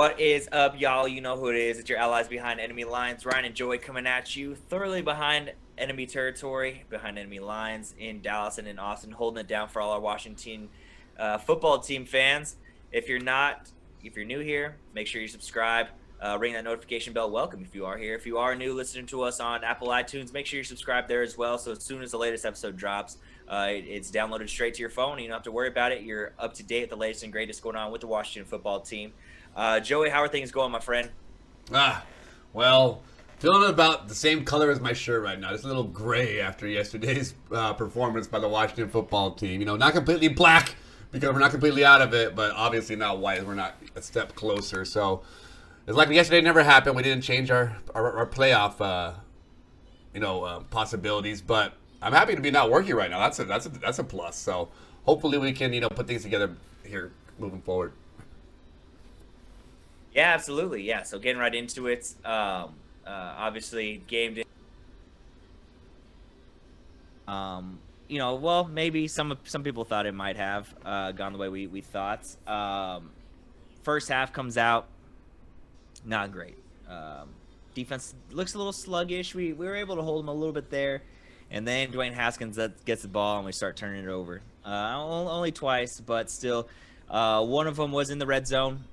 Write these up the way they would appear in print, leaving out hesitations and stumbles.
What is up, y'all? You know who it is. It's your allies behind enemy lines. Ryan and Joey coming at you thoroughly behind enemy territory, behind enemy lines in Dallas and in Austin, holding it down for all our Washington football team fans. If you're not, if you're new here, make sure you subscribe. Ring that notification bell. Welcome if you are here. If you are new listening to us on Apple iTunes, make sure you subscribe there as well. So as soon as the latest episode drops, it's downloaded straight to your phone. You don't have to worry about it. You're up to date with the latest and greatest going on with the Washington football team. Joey, how are things going, my friend? Well, feeling about the same color as my shirt right now. Just a little gray after yesterday's performance by the Washington football team. You know, not completely black because we're not completely out of it, but obviously not white. We're not a step closer. So it's like yesterday never happened. We didn't change our playoff, possibilities. But I'm happy to be not working right now. That's a plus. So hopefully we can put things together here moving forward. Yeah, absolutely. Yeah, so getting right into it. Obviously, game day. Well, maybe some people thought it might have gone the way we thought. First half comes out, not great. Defense looks a little sluggish. We were able to hold them a little bit there, and then Dwayne Haskins gets the ball and we start turning it over. Only twice, but still, one of them was in the red zone.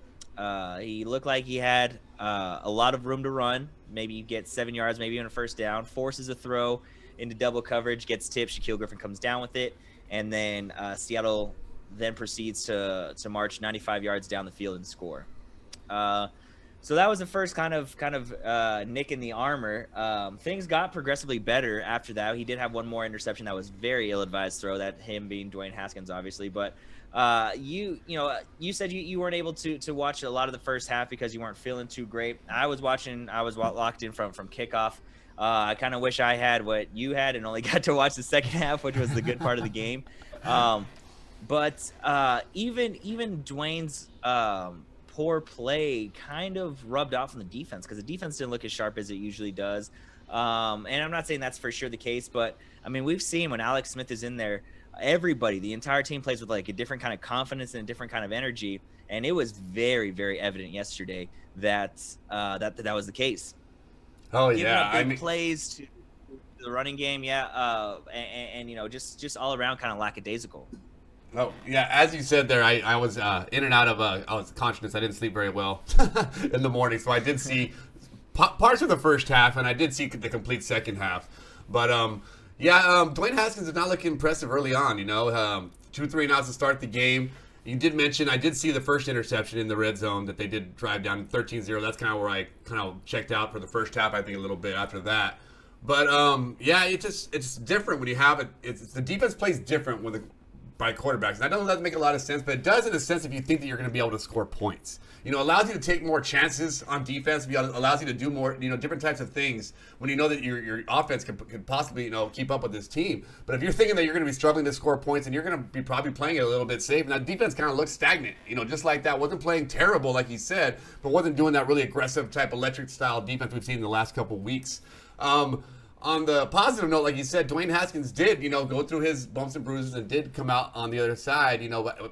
He looked like he had a lot of room to run. Maybe you get 7 yards, maybe even a first down. Forces a throw into double coverage, gets tipped. Shaquille Griffin comes down with it, and then Seattle then proceeds to march 95 yards down the field and score. So that was the first kind of nick in the armor. Things got progressively better after that. He did have one more interception that was very ill-advised throw. That him being Dwayne Haskins, obviously, but. You said you weren't able to watch a lot of the first half because you weren't feeling too great. I was locked in from kickoff. I kind of wish I had what you had and only got to watch the second half, which was the good part of the game. But even Dwayne's poor play kind of rubbed off on the defense because the defense didn't look as sharp as it usually does. And I'm not saying that's for sure the case, but I mean, we've seen when Alex Smith is in there, everybody, the entire team plays with like a different kind of confidence and a different kind of energy, and it was very, very evident yesterday that that was the case. Oh Giving yeah, up big plays to the running game, and just all around kind of lackadaisical. Oh yeah, as you said there, I was in and out of I was conscious. I didn't sleep very well in the morning, so I did see parts of the first half, and I did see the complete second half. But Dwayne Haskins did not look impressive early on. 2 3-and-outs to start the game. You did mention I did see the first interception in the red zone that they did drive down 13-0. That's kind of where I kind of checked out for the first half. I think a little bit after that. But it's different when you have it. It's the defense plays different by quarterbacks. And I don't know that make a lot of sense, but it does in a sense if you think that you're going to be able to score points. It allows you to take more chances on defense. It allows you to do more, different types of things when you know that your offense could possibly, keep up with this team. But if you're thinking that you're going to be struggling to score points and you're going to be probably playing it a little bit safe, now defense kind of looks stagnant, just like that. Wasn't playing terrible, like you said, but wasn't doing that really aggressive type electric style defense we've seen in the last couple weeks. On the positive note, like you said, Dwayne Haskins did, go through his bumps and bruises and did come out on the other side,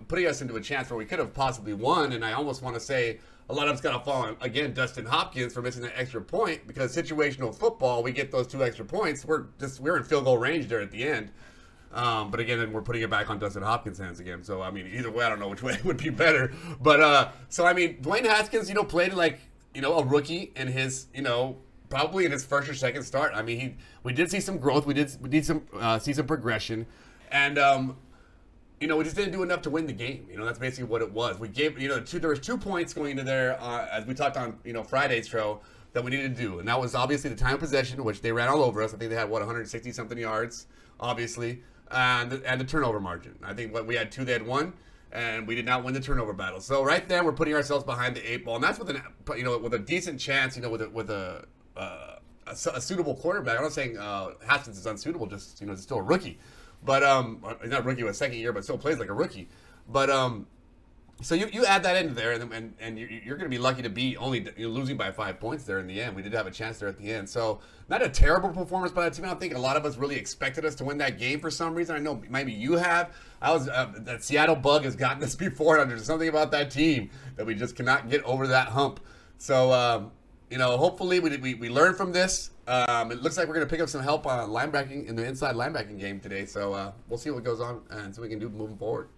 putting us into a chance where we could have possibly won. And I almost want to say a lot of it's got to fall on, again, Dustin Hopkins for missing that extra point because situational football, we get those 2 extra points. We're in field goal range there at the end. But again, then we're putting it back on Dustin Hopkins' hands again. So, I mean, either way, I don't know which way would be better. But, Dwayne Haskins, played like, a rookie in his, probably in his first or second start. I mean, we did see some growth. We did see some progression, and we just didn't do enough to win the game. That's basically what it was. We gave there was 2 points going into there as we talked on Friday's show that we needed to do, and that was obviously the time of possession, which they ran all over us. I think they had 160 something yards, obviously, and the turnover margin. I think we had 2, they had 1. And we did not win the turnover battle. So right there, we're putting ourselves behind the 8 ball, and that's with with a decent chance, with a suitable quarterback. I'm not saying Haskins is unsuitable, just he's still a rookie, but he's not a rookie with a second year, but still plays like a rookie. But So you add that into there, and you're going to be lucky to be only losing by 5 points there in the end. We did have a chance there at the end. So not a terrible performance by that team. I don't think a lot of us really expected us to win that game for some reason. I know maybe you have. That Seattle bug has gotten us before, and there's something about that team that we just cannot get over that hump. So, hopefully we learn from this. It looks like we're going to pick up some help on linebacking in the inside linebacking game today. So we'll see what goes on and see what we can do moving forward.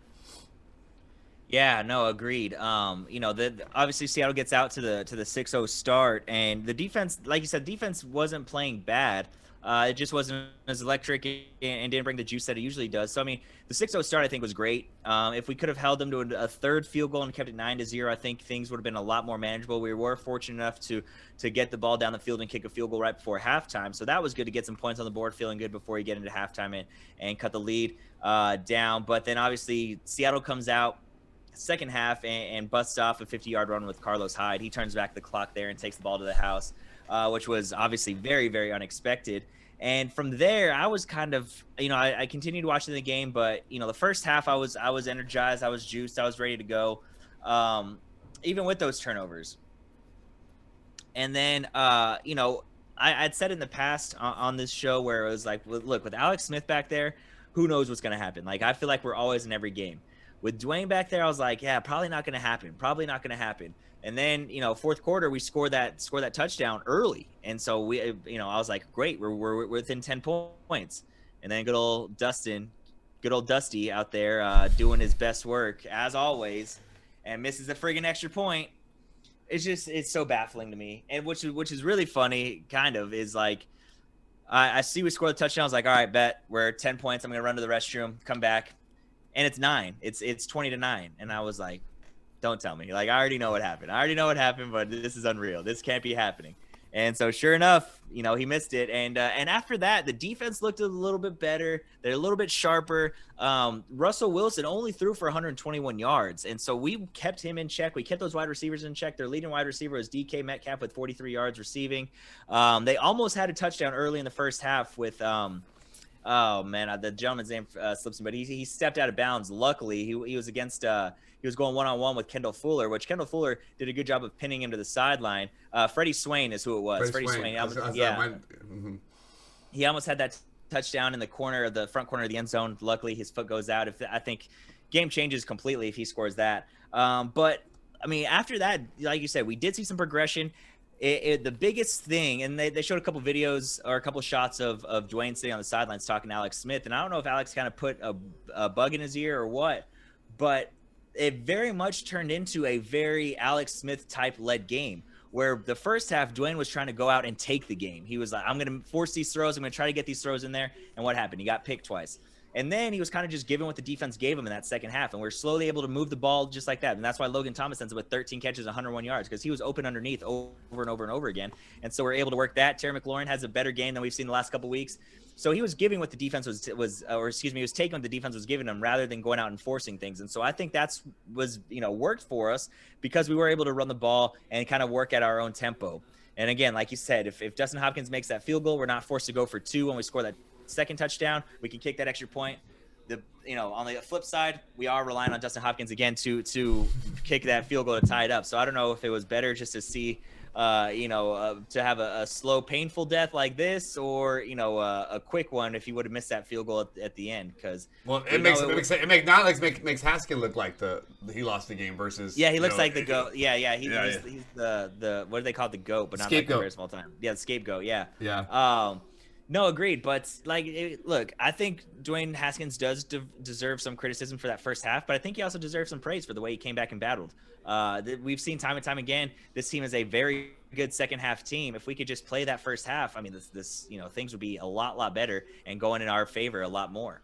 Yeah, no, agreed. Obviously Seattle gets out to the 6-0 start, and the defense, like you said, defense wasn't playing bad. It just wasn't as electric and didn't bring the juice that it usually does. So I mean, the 6-0 start I think was great. If we could have held them to a third field goal and kept it 9-0, I think things would have been a lot more manageable. We were fortunate enough to get the ball down the field and kick a field goal right before halftime. So that was good to get some points on the board, feeling good before you get into halftime and cut the lead down. But then obviously Seattle comes out second half and busts off a 50-yard run with Carlos Hyde. He turns back the clock there and takes the ball to the house, which was obviously very, very unexpected. And from there, I was kind of, I continued watching the game, but the first half I was energized, I was juiced, I was ready to go, even with those turnovers. And then, I'd said in the past on this show where it was like, look, with Alex Smith back there, who knows what's going to happen? Like, I feel like we're always in every game. With Dwayne back there, I was like, yeah, probably not going to happen. And then, fourth quarter, we scored that touchdown early. And so I was like, great, we're within 10 points. And then good old Dusty out there doing his best work as always and misses a friggin' extra point. It's so baffling to me. And which is really funny, kind of, is like, I see we scored the touchdown. I was like, all right, bet we're 10 points. I'm going to run to the restroom, come back. And it's 9. It's 20-9. And I was like, don't tell me. Like, I already know what happened, but this is unreal. This can't be happening. And so sure enough, he missed it. And after that, the defense looked a little bit better. They're a little bit sharper. Russell Wilson only threw for 121 yards. And so we kept him in check. We kept those wide receivers in check. Their leading wide receiver was DK Metcalf with 43 yards receiving. They almost had a touchdown early in the first half with oh man, the gentleman's name slips me, but he stepped out of bounds. Luckily, he was against he was going one-on-one with Kendall Fuller, which Kendall Fuller did a good job of pinning him to the sideline. Freddie Swain is who it was. Freddie Swain. He almost had that touchdown in the front corner of the end zone. Luckily, his foot goes out. I think game changes completely if he scores that. But I mean, after that, like you said, we did see some progression. The biggest thing, and they showed a couple videos or a couple shots of Dwayne sitting on the sidelines talking to Alex Smith, and I don't know if Alex kind of put a bug in his ear or what, but it very much turned into a very Alex Smith type led game, where the first half Dwayne was trying to go out and take the game. He was like, I'm going to force these throws, I'm going to try to get these throws in there, and what happened? He got picked twice. And then he was kind of just giving what the defense gave him in that second half. And we're slowly able to move the ball just like that. And that's why Logan Thomas ends up with 13 catches, 101 yards, because he was open underneath over and over and over again. And so we're able to work that. Terry McLaurin has a better game than we've seen the last couple weeks. So he was giving what the defense he was taking what the defense was giving him rather than going out and forcing things. And so I think was worked for us because we were able to run the ball and kind of work at our own tempo. And again, like you said, if Dustin Hopkins makes that field goal, we're not forced to go for 2 when we score that second touchdown. We can kick that extra point. On the flip side, we are relying on Dustin Hopkins again to kick that field goal to tie it up. So I don't know if it was better just to see, to have a slow, painful death like this, or a quick one if he would have missed that field goal at the end. Because it makes Haskins look like he lost the game versus he looks like the goat. He's the what do they call it, the goat, but not scapegoat. Like the small time. The scapegoat. Yeah. No, agreed. But look, I think Dwayne Haskins does deserve some criticism for that first half, but I think he also deserves some praise for the way he came back and battled. We've seen time and time again, this team is a very good second half team. If we could just play that first half, I mean, this things would be a lot better and going in our favor a lot more.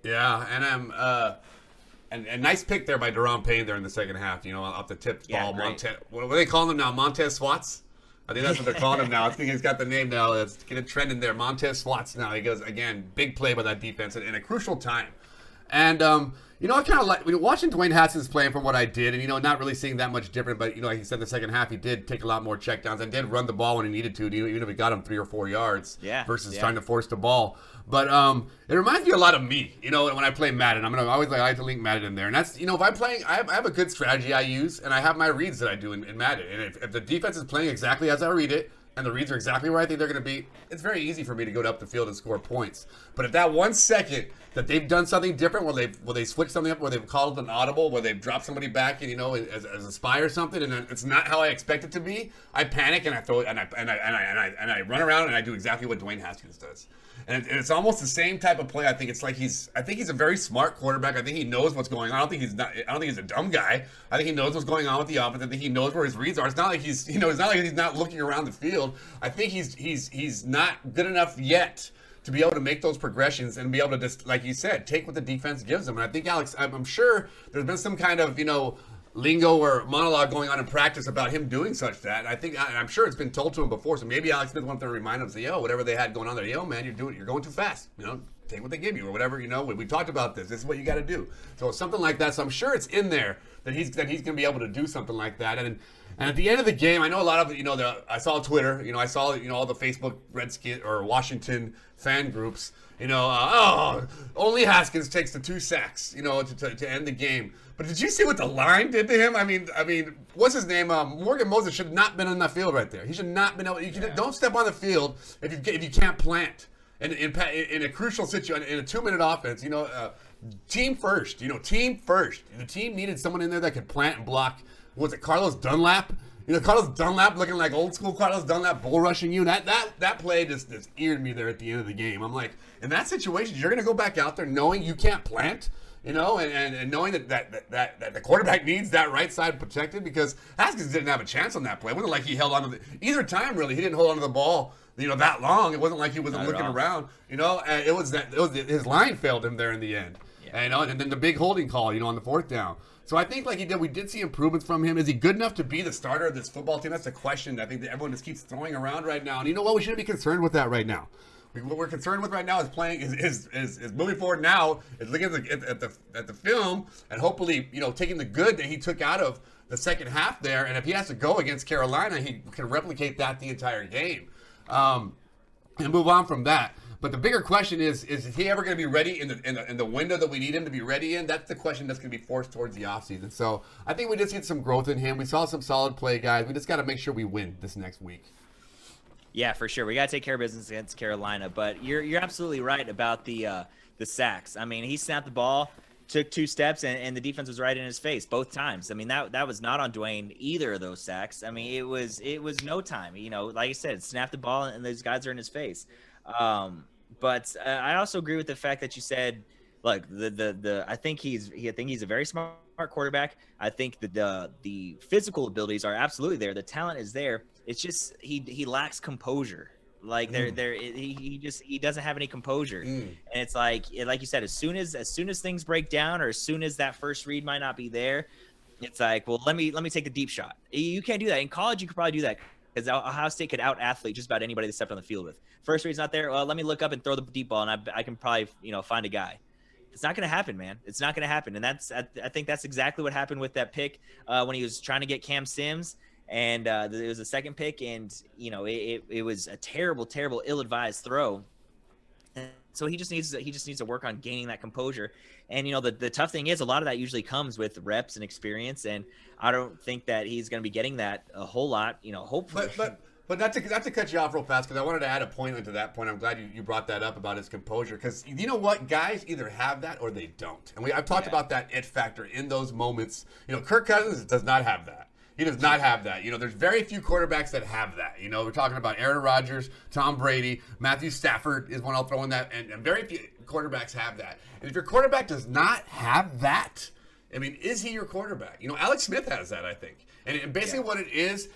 Yeah, and and nice pick there by Deron Payne there in the second half. Off the tip ball. What are they calling him now? Montez Swats. I think that's what they're calling him now. I think he's got the name now. Let's get a trend in there. Montez Swats now. He goes, again, big play by that defense in a crucial time. And, You know, I kind of like watching Dwayne Haskins playing from what I did, and not really seeing that much different. But like he said, in the second half he did take a lot more checkdowns and did run the ball when he needed to, even if he got him 3 or 4 yards. Versus trying to force the ball. But it reminds me a lot of me. When I play Madden, I always like to link Madden in there, and that's if I'm playing, I have a good strategy I use, and I have my reads that I do in Madden. And if the defense is playing exactly as I read it, and the reads are exactly where I think they're going to be, it's very easy for me to go up the field and score points. But if that 1 second that they've done something different, where they switch something up, where they've called an audible, where they've dropped somebody back, and as a spy or something, and it's not how I expect it to be, I panic and I throw it, and I run around and I do exactly what Dwayne Haskins does. And it's almost the same type of play. I think he's a very smart quarterback. I think he knows what's going on. I don't think he's a dumb guy. I think he knows what's going on with the offense. I think he knows where his reads are. It's not like he's not looking around the field. I think he's not good enough yet to be able to make those progressions and be able to just, like you said, take what the defense gives him. And I think, Alex, I'm sure there's been some kind of, lingo or monologue going on in practice about him doing such that. I'm sure it's been told to him before. So maybe Alex Smith wanted to remind him, say, whatever they had going on there, man, you're going too fast. Take what they give you or whatever. We talked about this. This is what you got to do. So something like that. So I'm sure it's in there that he's going to be able to do something like that. And at the end of the game, I know a lot of I saw Twitter. I saw all the Facebook Redskin or Washington fan groups. Only Haskins takes the 2 sacks. To end the game. But did you see what the line did to him? I mean, what's his name? Morgan Moses should not have been on that field right there. He should not have been able. Don't step on the field if you can't plant in a crucial situation in a 2-minute offense. Team first. Team first. The team needed someone in there that could plant and block. Was it Carlos Dunlap? Carlos Dunlap looking like old school Carlos Dunlap bull rushing you. That play just eared me there at the end of the game. I'm like, in that situation, you're going to go back out there knowing you can't plant. And knowing that the quarterback needs that right side protected, because Haskins didn't have a chance on that play. It wasn't like he held on to either time, really. He didn't hold on to the ball, that long. It wasn't like he wasn't looking around, and it was his line failed him there in the end. Yeah. And then the big holding call, on the 4th down. So I think we did see improvements from him. Is he good enough to be the starter of this football team? That's the question I think that everyone just keeps throwing around right now. And you know what? We shouldn't be concerned with that right now. What we're concerned with right now is moving forward now, is looking at the film and hopefully, taking the good that he took out of the second half there. And if he has to go against Carolina, he can replicate that the entire game and move on from that. But the bigger question is he ever going to be ready in the window that we need him to be ready in? That's the question that's going to be forced towards the offseason. So I think we just see some growth in him. We saw some solid play, guys. We just got to make sure we win this next week. Yeah, for sure. We got to take care of business against Carolina. But you're absolutely right about the sacks. I mean, he snapped the ball, took 2 steps, and the defense was right in his face both times. I mean, that was not on Dwayne, either of those sacks. I mean, it was no time. Like I said, snapped the ball, and those guys are in his face. But I also agree with the fact that you said, look, I think he's a very smart quarterback. I think that the physical abilities are absolutely there. The talent is there. It's just he lacks composure. Like he doesn't have any composure. And it's like you said, as soon as things break down, or as soon as that first read might not be there, it's like, well, let me take the deep shot. You can't do that in college. You could probably do that, because Ohio State could out-athlete just about anybody they stepped on the field with. First read's not there. Well, let me look up and throw the deep ball, and I can probably find a guy. It's not going to happen, man. It's not going to happen. And I think that's exactly what happened with that pick when he was trying to get Cam Sims, and it was a second pick, and it was a terrible, ill-advised throw. And so he just needs to work on gaining that composure. And the tough thing is, a lot of that usually comes with reps and experience, and I don't think that he's going to be getting that a whole lot. Hopefully. But not to cut you off real fast, because I wanted to add a point into that point. I'm glad you brought that up about his composure, because you know what? Guys either have that or they don't. And I've talked about that it factor in those moments. Kirk Cousins does not have that. He does not have that. There's very few quarterbacks that have that. We're talking about Aaron Rodgers, Tom Brady, Matthew Stafford is one I'll throw in that, and very few quarterbacks have that. And if your quarterback does not have that, I mean, is he your quarterback? Alex Smith has that, I think. And basically what it is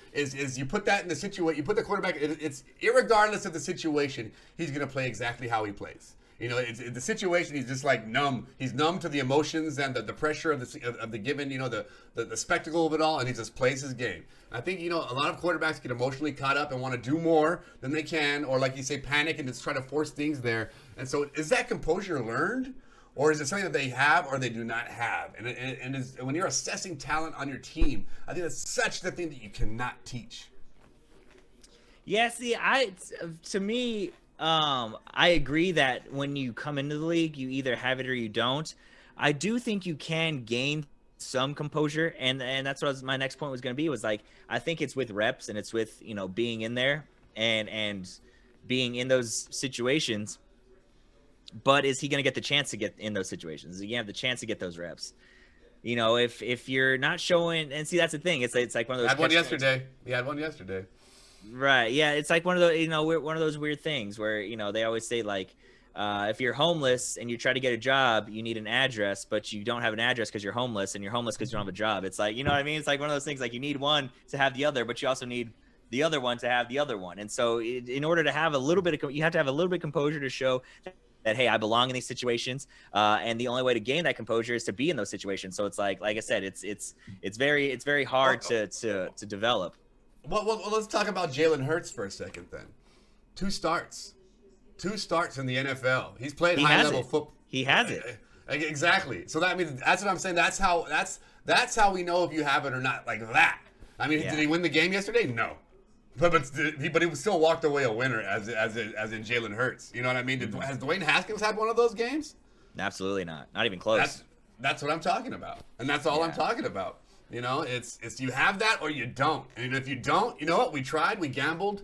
you put that in the situation, you put the quarterback, it's irregardless of the situation, he's going to play exactly how he plays. It's the situation, he's just like numb. He's numb to the emotions and the pressure of the given, the spectacle of it all, and he just plays his game. I think, a lot of quarterbacks get emotionally caught up and want to do more than they can, or like you say, panic and just try to force things there. And so is that composure learned? Or is it something that they have or they do not have? And when you're assessing talent on your team, I think that's such the thing that you cannot teach. Yeah, see, to me, I agree that when you come into the league, you either have it or you don't. I do think you can gain some composure, and that's what my next point was going to be, was like, I think it's with reps and it's with, being in there and being in those situations. But is he going to get the chance to get in those situations? Is he going to have the chance to get those reps? If you're not showing, and see, that's the thing. It's like one of those. I had one yesterday. He had one yesterday. Right. Yeah. It's like one of those, one of those weird things where, they always say, like, if you're homeless and you try to get a job, you need an address, but you don't have an address because you're homeless, and you're homeless because you don't have a job. It's like, you know what I mean? It's like one of those things, like, you need one to have the other, but you also need the other one to have the other one. And so in order to have a little bit of, you have to have a little bit of composure to show that, hey, I belong in these situations. And the only way to gain that composure is to be in those situations. So it's like I said, it's very hard to develop. Well, let's talk about Jalen Hurts for a second then. Two starts in the NFL. He's played high-level football. He has it. Exactly. So that means, that's what I'm saying. That's how we know if you have it or not, like that. I mean, Did he win the game yesterday? No. But he still walked away a winner as in Jalen Hurts. You know what I mean? Has Dwayne Haskins had one of those games? Absolutely not. Not even close. That's what I'm talking about, and that's all I'm talking about. It's you have that or you don't. And if you don't, you know what? We tried, we gambled,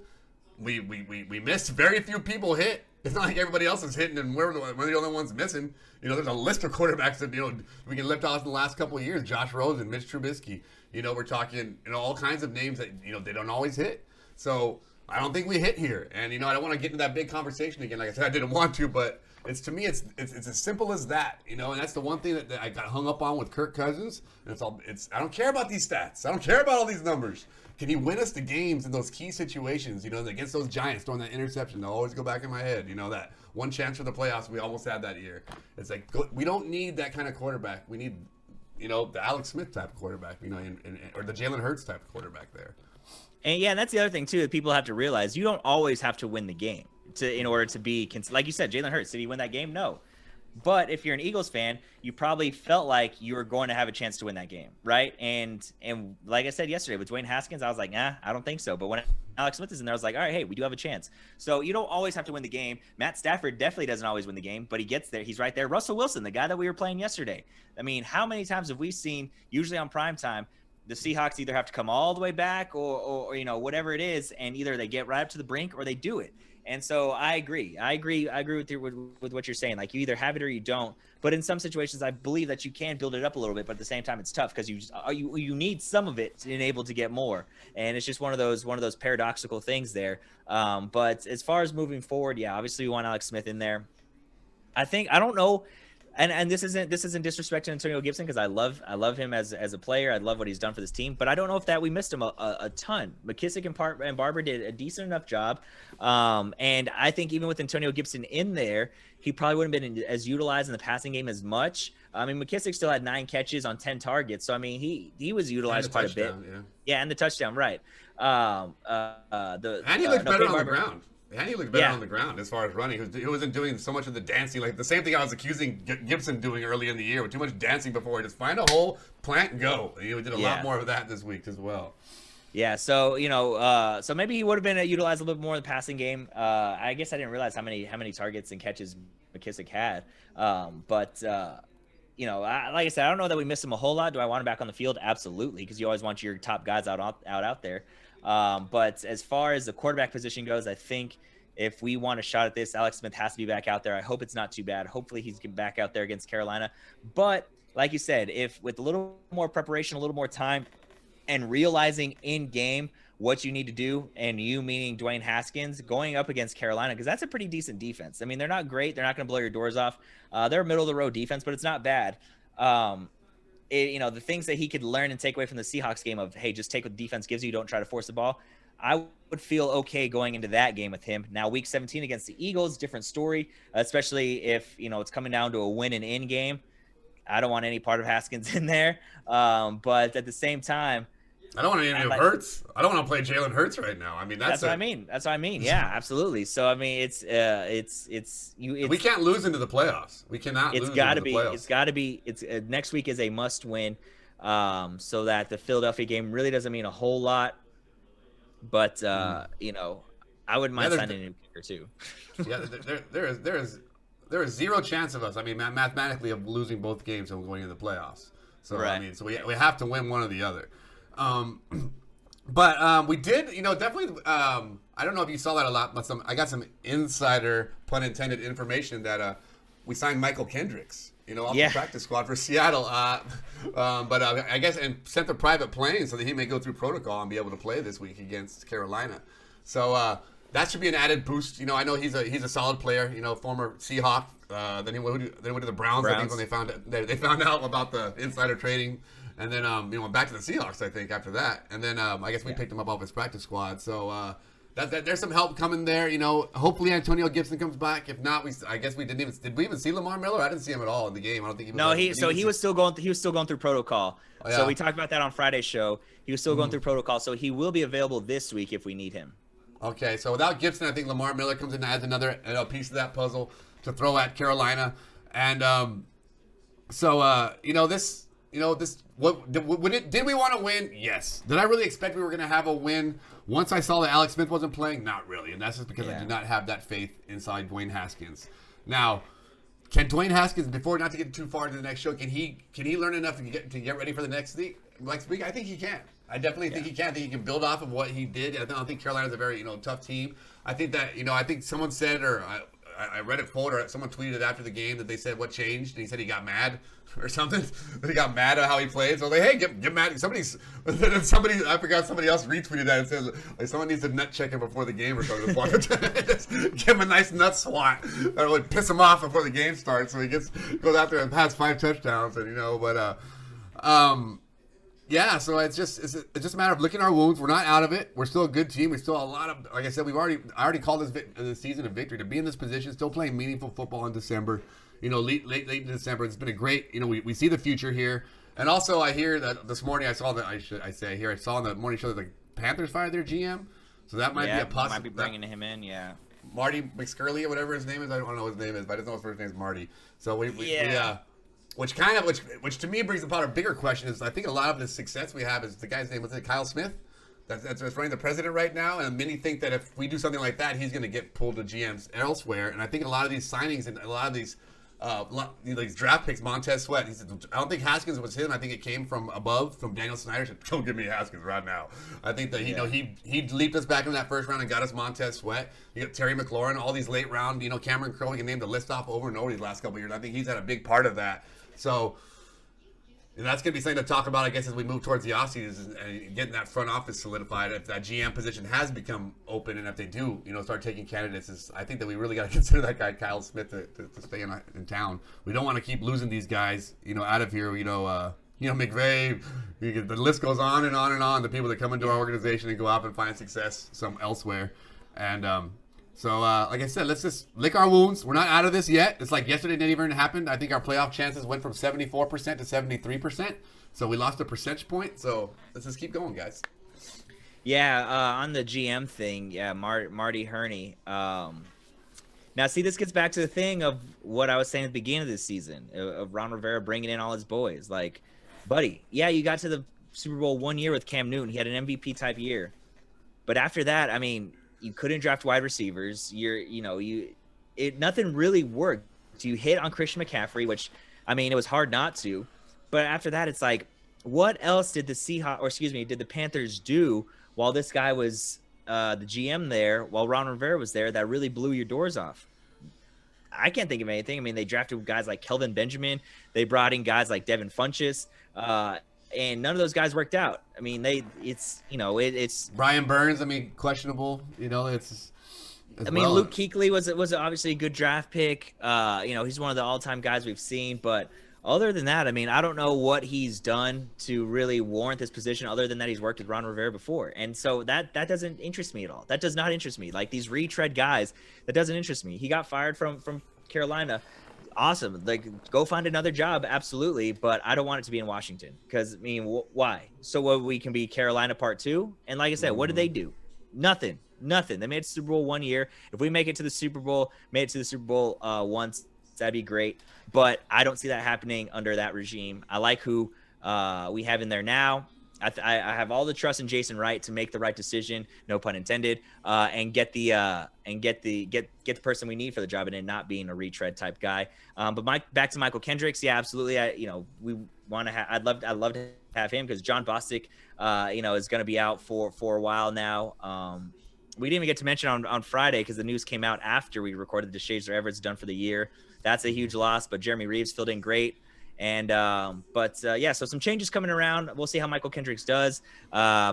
we missed. Very few people hit. It's not like everybody else is hitting and we're the only ones missing. There's a list of quarterbacks that we can lift off in the last couple of years. Josh Rosen, Mitch Trubisky. We're talking all kinds of names that they don't always hit. So I don't think we hit here. And I don't want to get into that big conversation again. Like I said, I didn't want to, but to me it's as simple as that. And that's the one thing that I got hung up on with Kirk Cousins. And I don't care about these stats. I don't care about all these numbers. Can he win us the games in those key situations? Against those Giants, throwing that interception, they'll always go back in my head. That one chance for the playoffs we almost had that year. It's like, we don't need that kind of quarterback. We need, the Alex Smith type of quarterback, or the Jalen Hurts type of quarterback there. And yeah, and that's the other thing too that people have to realize. You don't always have to win the game in order to be, like you said, Jalen Hurts. Did he win that game? No. But if you're an Eagles fan, you probably felt like you were going to have a chance to win that game, right? And like I said yesterday with Dwayne Haskins, I was like, nah, I don't think so. But when Alex Smith is in there, I was like, all right, hey, we do have a chance. So you don't always have to win the game. Matt Stafford definitely doesn't always win the game, but he gets there. He's right there. Russell Wilson, the guy that we were playing yesterday. I mean, how many times have we seen, usually on primetime, the Seahawks either have to come all the way back or whatever it is, and either they get right up to the brink or they do it. And so I agree with what you're saying. Like, you either have it or you don't. But in some situations, I believe that you can build it up a little bit. But at the same time, it's tough because you need some of it to enable to get more. And it's just one of those paradoxical things there. But as far as moving forward, yeah, obviously we want Alex Smith in there. I don't know. And this isn't disrespect to Antonio Gibson, because I love him as a player. I love what he's done for this team, but I don't know if that we missed him a ton. McKissick and Barber did a decent enough job, and I think even with Antonio Gibson in there, he probably wouldn't have been as utilized in the passing game as much. I mean, McKissick still had 9 catches on 10 targets, so I mean he was utilized quite a bit. Yeah, and the touchdown, right? And he looked better on the ground. And he looked better on the ground as far as running. He wasn't doing so much of the dancing. Like the same thing I was accusing Gibson doing early in the year, with too much dancing before. He just find a hole, plant, and go. He did a lot more of that this week as well. Yeah, so so maybe he would have been utilized a little bit more in the passing game. I guess I didn't realize how many targets and catches McKissick had. But like I said, I don't know that we missed him a whole lot. Do I want him back on the field? Absolutely, because you always want your top guys out there. But as far as the quarterback position goes, I think if we want a shot at this, Alex Smith has to be back out there. I hope it's not too bad. Hopefully he's back out there against Carolina. But like you said, if with a little more preparation, a little more time, and realizing in game what you need to do, and you meaning Dwayne Haskins, going up against Carolina, because that's a pretty decent defense. I mean, they're not great. They're not going to blow your doors off. They're a middle-of-the-road defense, but it's not bad. The things that he could learn and take away from the Seahawks game of, hey, just take what the defense gives you, don't try to force the ball. I would feel okay going into that game with him. Now, week 17 against the Eagles, different story, especially if, it's coming down to a win and in game. I don't want any part of Haskins in there. But at the same time, I don't want to interview like, Hurts. I don't want to play Jalen Hurts right now. I mean, that's what I mean. That's what I mean. Yeah, absolutely. So I mean, we can't lose into the playoffs. We cannot it's lose got into to the be. playoffs. It's got to be. It's next week is a must win, so that the Philadelphia game really doesn't mean a whole lot. But you know, I wouldn't mind signing a new kicker too. Yeah, there is zero chance of us. I mean, mathematically, of losing both games and going into the playoffs. So Right. I mean, so we have to win one or the other. But we did, you know, definitely. I don't know if you saw that a lot, but I got some insider, pun intended, information that we signed Michael Kendricks, you know, off the practice squad for Seattle. But I guess and sent the private plane so that he may go through protocol and be able to play this week against Carolina. So that should be an added boost. You know, I know he's a solid player. You know, former Seahawk. Then he went to the Browns. I think when they found out about the insider trading. And then, went back to the Seahawks, I think, after that. And then I guess we picked him up off his practice squad. So there's some help coming there. You know, hopefully Antonio Gibson comes back. If not, I guess we didn't even. Did we even see Lamar Miller? I didn't see him at all in the game. I don't think he was. No, he was still going. He was still going through protocol. Oh, yeah. So we talked about that on Friday's show. He was still going through protocol, so he will be available this week if we need him. Okay, so without Gibson, I think Lamar Miller comes in and adds another piece of that puzzle to throw at Carolina. And this. You know, did we want to win? Yes. Did I really expect we were going to have a win once I saw that Alex Smith wasn't playing? Not really. And that's just because I did not have that faith inside Dwayne Haskins. Now, can Dwayne Haskins, before not to get too far into the next show, can he learn enough to get ready for the next week? I think he can. I definitely think he can. I think he can build off of what he did. I don't think Carolina's a very, tough team. I think that, I think someone said, or I read it quote, or someone tweeted after the game that they said what changed, and he said he got mad or something. He got mad at how he played. So hey, get mad. Somebody, I forgot, somebody else retweeted that and said like someone needs to nut check him before the game or something. Just give him a nice nut swat. That would piss him off before the game starts. So he goes out there and has 5 touchdowns, and yeah, so it's just a matter of licking our wounds. We're not out of it. We're still a good team. We still have a lot of, like I said, I already called this season a victory. To be in this position, still playing meaningful football in December, late in December. It's been a great, we see the future here. And also, I hear that this morning I saw on the morning show that the Panthers fired their GM. So that might be a possibility. Might be bringing him in, yeah. Marty McScurley or whatever his name is. I don't know what his name is, but I just know his first name is Marty. So which to me brings about a bigger question is I think a lot of the success we have is the guy's name was it Kyle Smith that's running the president right now, and many think that if we do something like that he's going to get pulled to GMs elsewhere. And I think a lot of these signings and a lot of these these draft picks, Montez Sweat, he said I don't think Haskins was him. I think it came from above from Daniel Snyder. Said don't give me Haskins right now. I think that he leaped us back in that first round and got us Montez Sweat. You got Terry McLaurin, all these late round, Cameron Crowe. We can name the list off over and over these last couple of years. I think he's had a big part of that. So that's going to be something to talk about, I guess, as we move towards the offseason and getting that front office solidified. If that GM position has become open and if they do, start taking candidates, I think that we really got to consider that guy, Kyle Smith, to stay in town. We don't want to keep losing these guys, out of here. McVay, the list goes on and on and on. The people that come into our organization and go out and find success elsewhere. And, So, like I said, let's just lick our wounds. We're not out of this yet. It's like yesterday didn't even happen. I think our playoff chances went from 74% to 73%. So we lost a percentage point. So let's just keep going, guys. Yeah, on the GM thing, Marty Herney. Now, see, this gets back to the thing of what I was saying at the beginning of this season, of Ron Rivera bringing in all his boys. Like, buddy, you got to the Super Bowl 1 year with Cam Newton. He had an MVP-type year. But after that, I mean, you couldn't draft wide receivers. Nothing really worked. You hit on Christian McCaffrey, which, I mean, it was hard not to. But after that, it's like, what else did the Panthers do while this guy was the GM there, while Ron Rivera was there, that really blew your doors off? I can't think of anything. I mean, they drafted guys like Kelvin Benjamin. They brought in guys like Devin Funchess. And none of those guys worked out. I mean, it's Brian Burns. I mean, questionable. Luke Kuechly was obviously a good draft pick. He's one of the all-time guys we've seen. But other than that, I mean, I don't know what he's done to really warrant this position. Other than that, he's worked with Ron Rivera before, and so that doesn't interest me at all. That does not interest me. Like these retread guys, that doesn't interest me. He got fired from Carolina. awesome. Like, go find another job, absolutely. But I don't want it to be in Washington because, I mean, why? So what, we can be Carolina Part 2? And like I said, what did they do? Nothing. They made it to the Super Bowl 1 year. If we make it to the Super Bowl, once, that'd be great. But I don't see that happening under that regime. I like who we have in there now. I have all the trust in Jason Wright to make the right decision, no pun intended, and get the person we need for the job, and it not being a retread type guy. But back to Michael Kendricks, yeah, absolutely. We want to have. I'd love to have him because John Bostic, is going to be out for a while now. We didn't even get to mention on Friday because the news came out after we recorded. DeShazer Everett's done for the year. That's a huge loss, but Jeremy Reeves filled in great. And so some changes coming around. We'll see how Michael Kendricks does.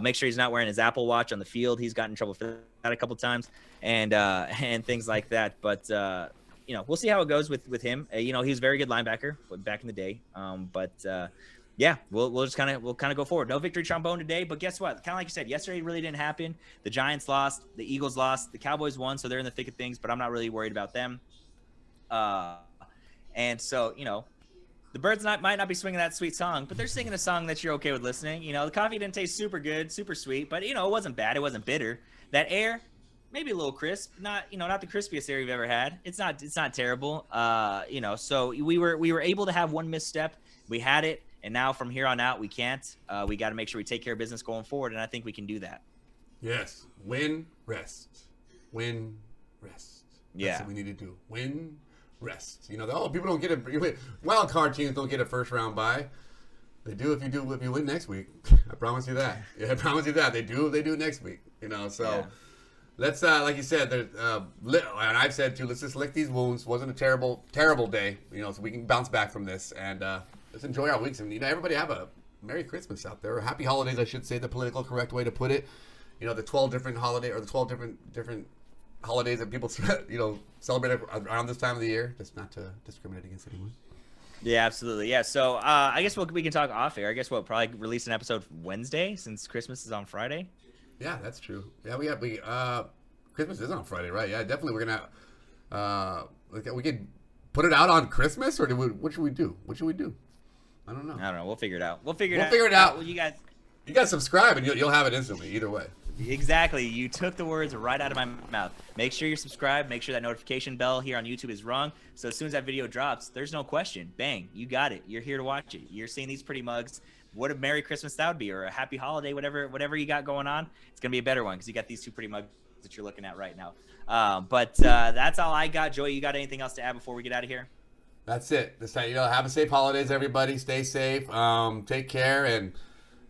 Make sure he's not wearing his Apple Watch on the field. He's gotten in trouble for that a couple of times, and things like that. But we'll see how it goes with him. He was a very good linebacker back in the day. We'll just kind of go forward. No victory trombone today, but guess what? Kind of like you said, yesterday really didn't happen. The Giants lost, the Eagles lost, the Cowboys won, so they're in the thick of things. But I'm not really worried about them. And so the birds might not be swinging that sweet song, but they're singing a song that you're okay with listening. The coffee didn't taste super good, super sweet, but it wasn't bad. It wasn't bitter. That air, maybe a little crisp, not the crispiest air you've ever had. It's not terrible. So we were able to have one misstep. We had it, and now from here on out we can't. We got to make sure we take care of business going forward, and I think we can do that. Yes, win, rest, win, rest. That's what we need to do. Win. Rest. People don't get a wild card teams don't get a first round bye. They do if you win next week. I promise you that. Yeah, I promise you that. They do next week. Let's like you said, and I've said too, let's just lick these wounds. Wasn't a terrible day, so we can bounce back from this and let's enjoy our weeks. And everybody have a Merry Christmas out there, or Happy Holidays, I should say, the political correct way to put it. The 12 different holiday or the 12 different holidays that people celebrate around this time of the year, just not to discriminate against anyone. Yeah, absolutely. Yeah, so I guess we can talk off air. I guess we'll probably release an episode Wednesday since Christmas is on Friday. Yeah, that's true. Yeah, Christmas is on Friday, right? Yeah, definitely. We're gonna we could put it out on Christmas, or what should we do? I don't know. We'll figure it out. We'll figure it out. Well, you guys subscribe and you'll have it instantly either way. Exactly. You took the words right out of my mouth. Make sure you're subscribed. Make sure that notification bell here on YouTube is rung. So as soon as that video drops, there's no question. Bang, you got it. You're here to watch it. You're seeing these pretty mugs. What a Merry Christmas that would be, or a Happy Holiday, whatever you got going on. It's going to be a better one because you got these two pretty mugs that you're looking at right now. But that's all I got. Joey, you got anything else to add before we get out of here? That's it. This time, have a safe holidays, everybody. Stay safe. Take care. And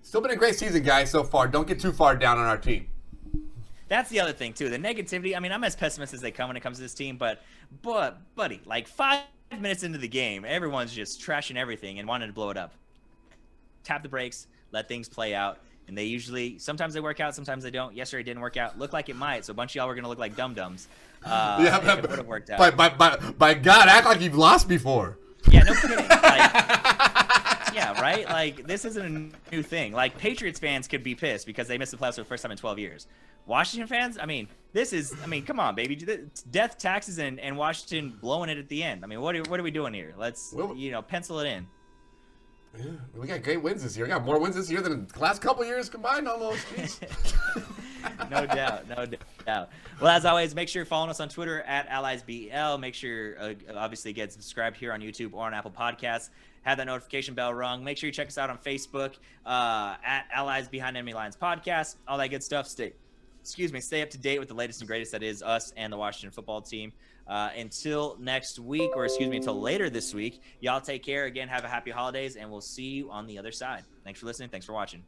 still been a great season, guys, so far. Don't get too far down on our team. That's the other thing, too. The negativity. I mean, I'm as pessimist as they come when it comes to this team, but buddy, like 5 minutes into the game, everyone's just trashing everything and wanting to blow it up. Tap the brakes, let things play out, and sometimes they work out, sometimes they don't. Yesterday didn't work out. Looked like it might, so a bunch of y'all were going to look like dum-dums. Yeah, but it would have worked out. By God, act like you've lost before. Yeah, no kidding. Yeah, right? Like, this isn't a new thing. Like, Patriots fans could be pissed because they missed the playoffs for the first time in 12 years. Washington fans, come on, baby. Death, taxes, and Washington blowing it at the end. I mean, what are we doing here? Let's, pencil it in. Yeah, we got great wins this year. We got more wins this year than the last couple years combined almost. No doubt. Well, as always, make sure you're following us on Twitter at AlliesBL. Make sure, obviously, get subscribed here on YouTube or on Apple Podcasts. Have that notification bell rung. Make sure you check us out on Facebook at Allies Behind Enemy Lines Podcast. All that good stuff. Stay up to date with the latest and greatest that is us and the Washington football team. Until next week, until later this week, y'all take care. Again, have a happy holidays, and we'll see you on the other side. Thanks for listening. Thanks for watching.